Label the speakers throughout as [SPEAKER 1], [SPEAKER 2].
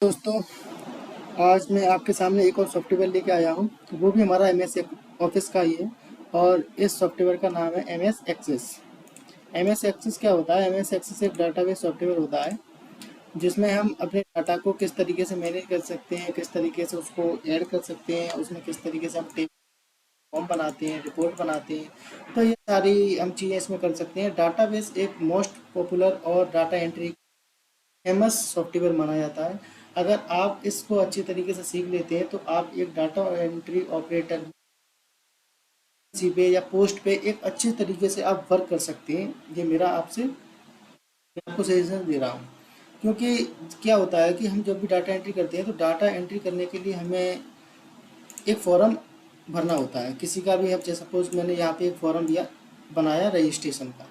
[SPEAKER 1] दोस्तों, आज मैं आपके सामने एक और सॉफ्टवेयर लेके आया हूँ। वो भी हमारा एम एस ऑफिस का ही है और इस सॉफ्टवेयर का नाम है M S access. M S access क्या होता है? एम एस एक्सेस एक डाटाबेस सॉफ्टवेयर होता है जिसमें हम अपने डाटा को किस तरीके से मैनेज कर सकते हैं, किस तरीके से उसको ऐड कर सकते हैं, उसमें किस तरीके से हम टेबल फॉर्म बनाते हैं, रिपोर्ट बनाते हैं। तो ये सारी हम चीज़ें इसमें कर सकते हैं। डाटाबेस एक मोस्ट पॉपुलर और डाटा एंट्री फेमस सॉफ्टवेयर माना जाता है। अगर आप इसको अच्छी तरीके से सीख लेते हैं तो आप एक डाटा एंट्री ऑपरेटर सी पे या पोस्ट पे एक अच्छे तरीके से आप वर्क कर सकते हैं। ये मेरा आपसे मैं आपको सजेशन दे रहा हूँ, क्योंकि क्या होता है कि हम जब भी डाटा एंट्री करते हैं तो डाटा एंट्री करने के लिए हमें एक फॉर्म भरना होता है किसी का भी। अब जैसे सपोज मैंने यहाँ पे एक फॉर्म दिया बनाया रजिस्ट्रेशन का,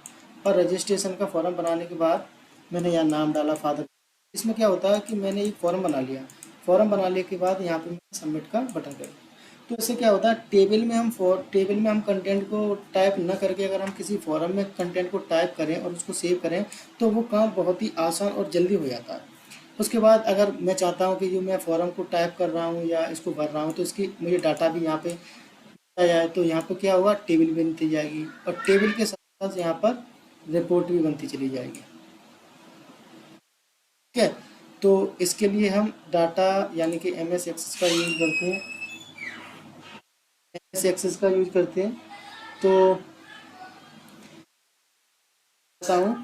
[SPEAKER 1] और रजिस्ट्रेशन का फॉर्म बनाने के बाद मैंने यहाँ नाम डाला फादर। इसमें क्या होता है कि मैंने एक फॉर्म बना लिया। फॉर्म बनाने के बाद यहाँ पे मैंने सबमिट का बटन कर दिया। तो इससे क्या होता है, टेबल में हम कंटेंट को टाइप न करके अगर हम किसी फॉर्म में कंटेंट को टाइप करें और उसको सेव करें तो वो काम बहुत ही आसान और जल्दी हो जाता है। उसके बाद अगर मैं चाहता हूँ कि जो मैं फॉर्म को टाइप कर रहा हूँ या इसको भर रहा हूँ तो इसकी मुझे डाटा भी यहाँ पे आ जाए, तो यहाँ पे क्या होगा, टेबल भी बनती जाएगी और टेबल के साथ साथ यहाँ पर रिपोर्ट भी बनती चली जाएगी। ठीक है, तो इसके लिए हम डाटा यानी कि एम एस एक्सेस का यूज़ करते हैं। एम एस एक्सेस का यूज़ करते हैं तो ऐसा हूँ,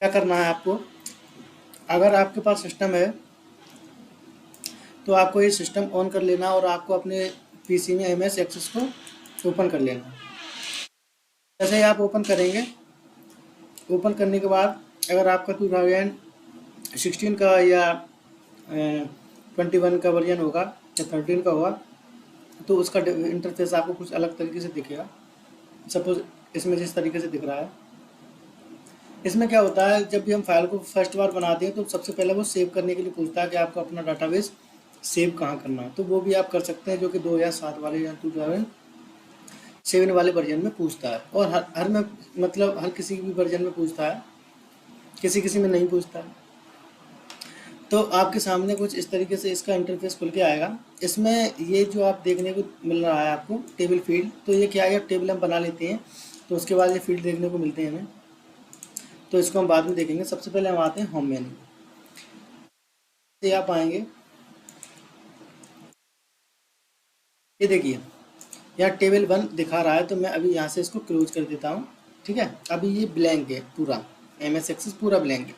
[SPEAKER 1] क्या करना है आपको। अगर आपके पास सिस्टम है तो आपको ये सिस्टम ऑन कर लेना और आपको अपने पीसी में एम एस एक्सेस को ओपन कर लेना। जैसे ही आप ओपन करेंगे, ओपन करने के बाद अगर आपका 2016 का या 21 का वर्जन होगा या 13 का होगा तो उसका इंटरफेस आपको कुछ अलग तरीके से दिखेगा। सपोज इसमें जिस तरीके से दिख रहा है, इसमें क्या होता है, जब भी हम फाइल को फर्स्ट बार बनाते हैं तो सबसे पहले वो सेव करने के लिए पूछता है कि आपको अपना डाटाबेस सेव कहाँ करना है। तो वो भी आप कर सकते हैं, जो कि 2007 वाले या 2007 वाले वर्जन में पूछता है। और हर में मतलब हर किसी भी वर्जन में पूछता है, किसी किसी में नहीं पूछता है। तो आपके सामने कुछ इस तरीके से इसका इंटरफेस खुल के आएगा। इसमें ये जो आप देखने को मिल रहा है आपको टेबल फील्ड, तो ये क्या है, टेबल हम बना लेते हैं तो उसके बाद ये फील्ड देखने को मिलते हैं हमें, तो इसको हम बाद में देखेंगे। सबसे पहले हम आते हैं होम मेन्यू से। आप आएंगे, ये देखिए यहाँ टेबल 1 दिखा रहा है, तो मैं अभी यहाँ से इसको क्लोज कर देता हूँ। ठीक है, अभी ये ब्लैंक है पूरा, एम एस एक्सेस पूरा ब्लैंक है।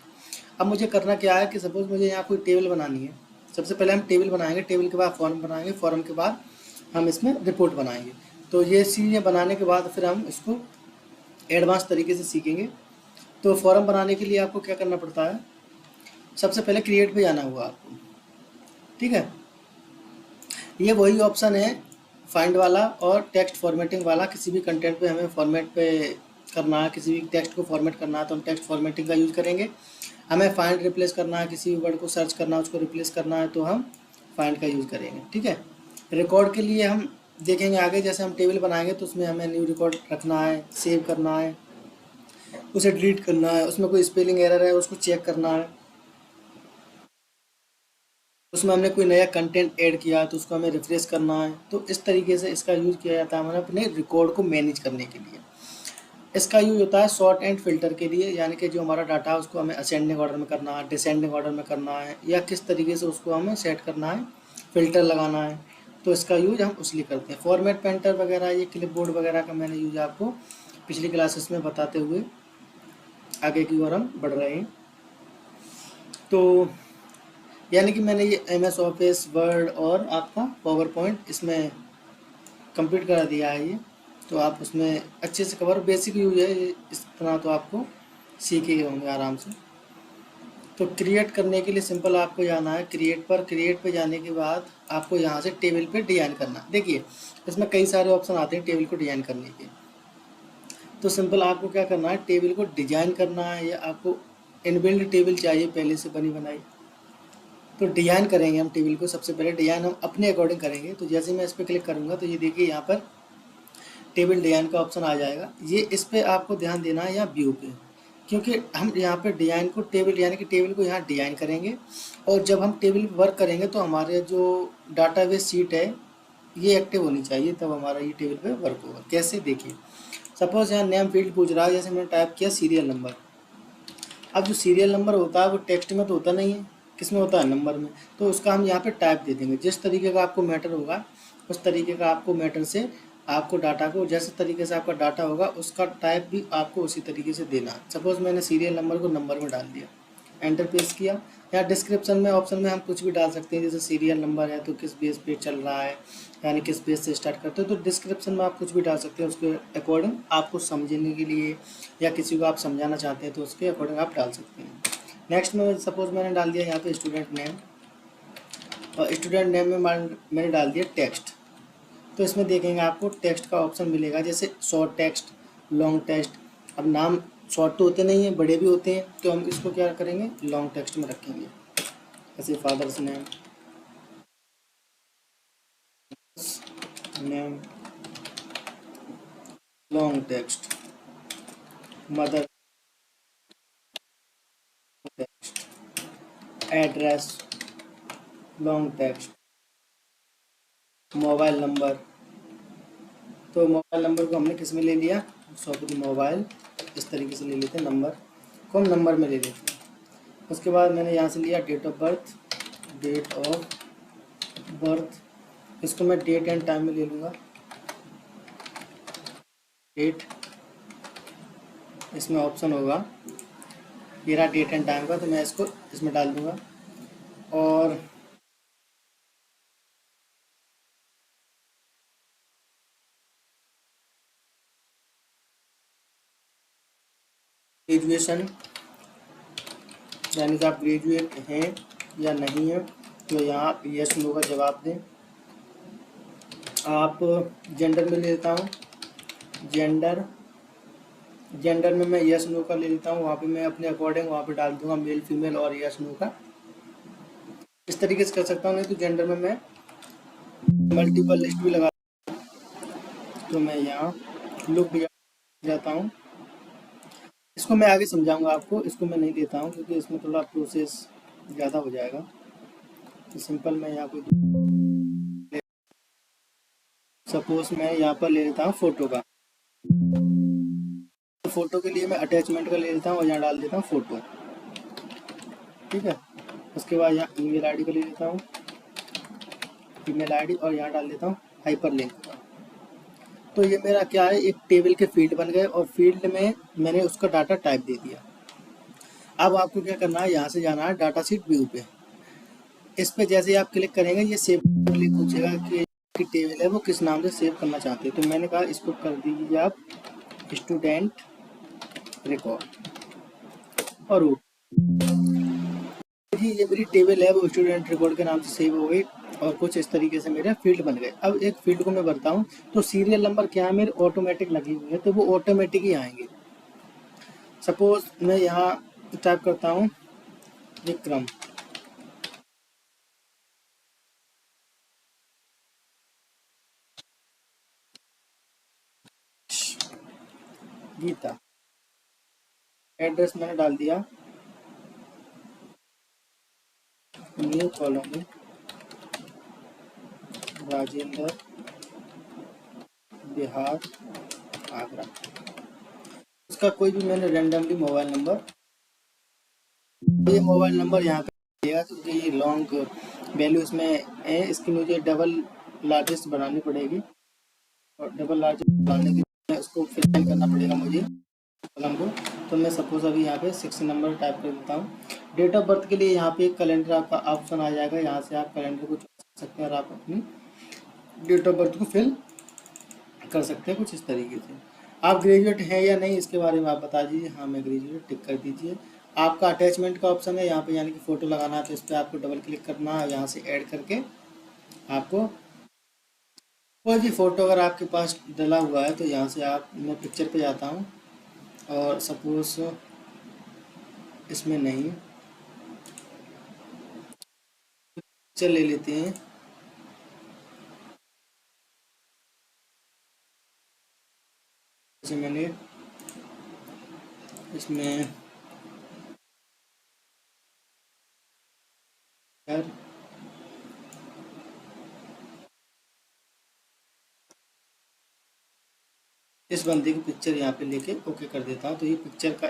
[SPEAKER 1] अब मुझे करना क्या है कि सपोज मुझे यहाँ कोई टेबल बनानी है। सबसे पहले हम टेबल बनाएंगे, टेबल के बाद फॉर्म बनाएंगे, फॉर्म के बाद हम इसमें रिपोर्ट बनाएंगे। तो ये चीज़ें बनाने के बाद फिर हम इसको एडवांस तरीके से सीखेंगे। तो फॉर्म बनाने के लिए आपको क्या करना पड़ता है, सबसे पहले क्रिएट पे जाना होगा आपको। ठीक है, ये वही ऑप्शन है फाइंड वाला और टेक्स्ट फॉर्मेटिंग वाला। किसी भी कंटेंट पे हमें फॉर्मेट पे करना है, किसी भी टेक्स्ट को फॉर्मेट करना है तो हम टेक्स्ट फॉर्मेटिंग का यूज़ करेंगे। हमें फाइंड रिप्लेस करना है, किसी भी वर्ड को सर्च करना है उसको रिप्लेस करना है तो हम फाइंड का यूज़ करेंगे। ठीक है, रिकॉर्ड के लिए हम देखेंगे आगे, जैसे हम टेबल बनाएंगे तो उसमें हमें न्यू रिकॉर्ड रखना है, सेव करना है, उसे डिलीट करना है, उसमें कोई स्पेलिंग एरर है उसको चेक करना है, उसमें हमने कोई नया कंटेंट ऐड किया है तो उसको हमें रिफ्रेश करना है। तो इस तरीके से इसका यूज़ किया जाता है हमें अपने रिकॉर्ड को मैनेज करने के लिए। इसका यूज होता है शॉर्ट एंड फिल्टर के लिए, यानी कि जो हमारा डाटा है उसको हमें असेंडिंग ऑर्डर में करना है, डिसेंडिंग ऑर्डर में करना है, या किस तरीके से उसको हमें सेट करना है, फिल्टर लगाना है। तो इसका यूज हम उसलिए करते हैं। फॉर्मेट पेंटर वगैरह, ये क्लिपबोर्ड वगैरह का मैंने यूज आपको पिछली क्लासेस में बताते हुए आगे की ओर हम बढ़ रहे हैं। तो यानी कि मैंने ये एम एस ऑफिस, वर्ड और आपका पावर पॉइंट इसमें कंप्लीट करा दिया है ये। तो आप उसमें अच्छे से कवर, बेसिक यूज है ये, इस तरह तो आपको सीखे ही होंगे आराम से। तो क्रिएट करने के लिए सिंपल आपको जाना है क्रिएट पर। क्रिएट पे जाने के बाद आपको यहाँ से टेबल पे डिजाइन करना। देखिए इसमें कई सारे ऑप्शन आते हैं टेबल को डिजाइन करने के। तो सिंपल आपको क्या करना है, टेबल को डिजाइन करना है या आपको इनबिल्ट टेबल चाहिए पहले से बनी बनाई। तो डिजाइन करेंगे हम टेबल को। सबसे पहले डिजाइन हम अपने अकॉर्डिंग करेंगे। तो जैसे मैं इस पर क्लिक करूँगा तो ये देखिए यहाँ पर टेबल डिजाइन का ऑप्शन आ जाएगा। ये इस पे आपको ध्यान देना है, या व्यू पे। क्योंकि हम यहाँ पे डिजाइन को टेबल यानी कि टेबल को यहाँ डिजाइन करेंगे, और जब हम टेबल पे वर्क करेंगे तो हमारे जो डाटाबेस शीट है ये एक्टिव होनी चाहिए, तब हमारा ये टेबल पे वर्क होगा। कैसे, देखिए सपोज यहाँ नेम फील्ड पूछ रहा है, जैसे मैंने टाइप किया सीरियल नंबर। अब जो सीरियल नंबर होता है वो टेक्स्ट में तो होता नहीं है, किस में होता है, नंबर में। तो उसका हम यहाँ पे टाइप दे देंगे, जिस तरीके का आपको मैटर होगा उस तरीके का आपको मैटर से आपको डाटा को, जैसे तरीके से आपका डाटा होगा उसका टाइप भी आपको उसी तरीके से देना। सपोज मैंने सीरियल नंबर को नंबर में डाल दिया, एंटर प्रेस किया। या डिस्क्रिप्शन में ऑप्शन में हम कुछ भी डाल सकते हैं, जैसे सीरियल नंबर है तो किस बेस पे चल रहा है, यानी किस बेस से स्टार्ट करते हो, तो डिस्क्रिप्शन में आप कुछ भी डाल सकते हैं उसके अकॉर्डिंग, आपको समझने के लिए या किसी को आप समझाना चाहते हैं तो उसके अकॉर्डिंग आप डाल सकते हैं। नेक्स्ट में सपोज मैंने डाल दिया यहाँ पे स्टूडेंट नेम, और स्टूडेंट नेम में मैंने डाल दिया टेक्स्ट। तो इसमें देखेंगे आपको टेक्स्ट का ऑप्शन मिलेगा, जैसे शॉर्ट टेक्स्ट, लॉन्ग टेक्स्ट। अब नाम शॉर्ट तो होते नहीं हैं, बड़े भी होते हैं, तो हम इसको क्या करेंगे, लॉन्ग टेक्स्ट में रखेंगे। जैसे father's name, name long text, mother text, address long text, mobile number. तो मोबाइल नंबर को हमने किस में ले लिया, सॉरी मोबाइल, इस तरीके से ले लेते हैं, नंबर को हम नंबर में ले लेते हैं। उसके बाद मैंने यहाँ से लिया date of birth, date of birth, इसको मैं डेट एंड टाइम में ले लूँगा, डेट, इसमें ऑप्शन होगा ये रहा डेट एंड टाइम का, तो मैं इसको इसमें डाल दूँगा। और ग्रेजुएशन, यानी कि आप ग्रेजुएट हैं या नहीं हैं, तो यहाँ यस नो का जवाब दें। आप जेंडर में ले लेता हूँ, जेंडर, जेंडर में मैं यस नो का ले लेता हूँ, वहाँ पे मैं अपने अकॉर्डिंग वहाँ पे डाल दूंगा मेल फीमेल और यस नो का, इस तरीके से कर सकता हूँ। नहीं तो जेंडर में मैं मल्टीपल लिस्ट भी लगा, तो मैं यहाँ लुक भी जाता हूँ। इसको मैं आगे समझाऊंगा आपको, इसको मैं नहीं देता हूँ क्योंकि इसमें थोड़ा प्रोसेस ज़्यादा हो जाएगा। तो सिंपल मैं यहाँ पे सपोज मैं यहाँ पर ले लेता हूँ फोटो का, तो फोटो के लिए मैं अटैचमेंट का ले लेता हूँ और यहाँ डाल देता हूँ फोटो, ठीक है। उसके बाद यहाँ ईमेल आईडी का ले लेता हूँ, ईमेल आईडी, और यहाँ डाल देता हूँ हाइपर लिंक का। तो ये मेरा क्या है, एक टेबल के फील्ड बन गए और फील्ड में मैंने उसका डाटा टाइप दे दिया। अब आपको क्या करना है, यहाँ से जाना है डाटा शीट व्यू पे। इस पे जैसे ही आप क्लिक करेंगे ये सेव करने पूछेगा कि टेबल है वो किस नाम से सेव करना चाहते हैं। तो मैंने कहा इसको कर दीजिए आप स्टूडेंट रिकॉर्ड, और वो जी ये मेरी टेबल है वो स्टूडेंट रिकॉर्ड के नाम से सेव हो गई, और कुछ इस तरीके से मेरे फील्ड बन गए। अब एक फील्ड को मैं भरता हूँ, तो सीरियल नंबर क्या है मेरे ऑटोमेटिक लगी हुई है, तो वो ऑटोमेटिक ही आएंगे। सपोज मैं यहाँ टाइप करता हूँ विक्रम, गीता, एड्रेस मैंने डाल दिया न्यू कॉलोनी, राजेंद्र, बिहार, आगरा। इसका कोई भी मैंने रैंडमली मोबाइल नंबर, ये मोबाइल नंबर यहाँ पे दिया, क्योंकि ये लॉन्ग वैल्यू इसमें है, इसकी मुझे डबल लार्जेस्ट बनानी पड़ेगी, और डबल लार्जेस्ट बनाने के लिए उसको फिल करना पड़ेगा मुझे कॉलम को। तो मैं सपोज अभी यहाँ पे 6 नंबर टाइप कर देता हूँ। डेट ऑफ बर्थ के लिए यहाँ पे एक कैलेंडर आपका ऑप्शन आ जाएगा, यहाँ से आप कैलेंडर को चुन सकते हैं और आप अपनी डेट ऑफ बर्थ को फिल कर सकते हैं कुछ इस तरीके से। आप ग्रेजुएट हैं या नहीं इसके बारे में आप बता दीजिए, हाँ मैं ग्रेजुएट, टिक कर दीजिए। आपका अटैचमेंट का ऑप्शन है यहाँ पे, यानी कि फ़ोटो लगाना है तो इस पर आपको डबल क्लिक करना है, यहाँ से ऐड करके आपको कोई भी फ़ोटो अगर आपके पास डला हुआ है तो यहाँ से आप, मैं पिक्चर पे जाता हूँ और सपोज इसमें नहीं, पिक्चर ले लेते हैं, जैसे मैंने इसमें यार इस बंदे की पिक्चर यहाँ पे लेके ओके कर देता हूँ, तो ये पिक्चर का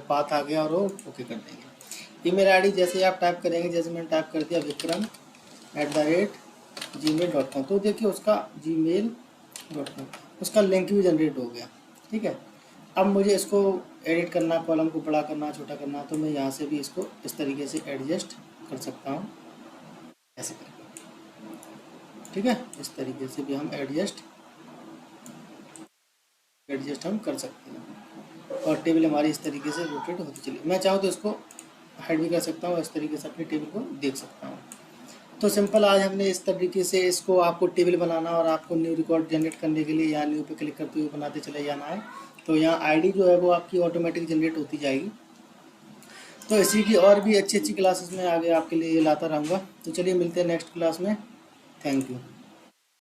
[SPEAKER 1] पाथ आ गया और वो ओके कर देंगे। ईमेल आईडी जैसे ही आप टाइप करेंगे, जैसे मैंने टाइप कर दिया vikram@gmail.com, तो देखिए उसका gmail.com उसका लिंक भी जनरेट हो गया। ठीक है, अब मुझे इसको एडिट करना, कॉलम को बड़ा करना, छोटा करना, तो मैं यहाँ से भी इसको इस तरीके से एडजस्ट कर सकता हूँ, ऐसे करके। ठीक है, इस तरीके से भी हम एडजस्ट हम कर सकते हैं और टेबल हमारी इस तरीके से रोटेट होती चली। मैं चाहूँ तो इसको हाइड भी कर सकता हूँ, इस तरीके से अपनी टेबल को देख सकता हूँ। तो सिंपल आज हमने इस तरीके से इसको आपको टेबल बनाना और आपको न्यू रिकॉर्ड जनरेट करने के लिए यहाँ न्यू पे क्लिक करते हुए बनाते चले जाना है। तो यहाँ आईडी जो है वो आपकी ऑटोमेटिक जनरेट होती जाएगी। तो इसी की और भी अच्छी अच्छी क्लासेस में आगे आपके लिए लाता रहूँगा। तो चलिए मिलते हैं नेक्स्ट क्लास में। Thank you.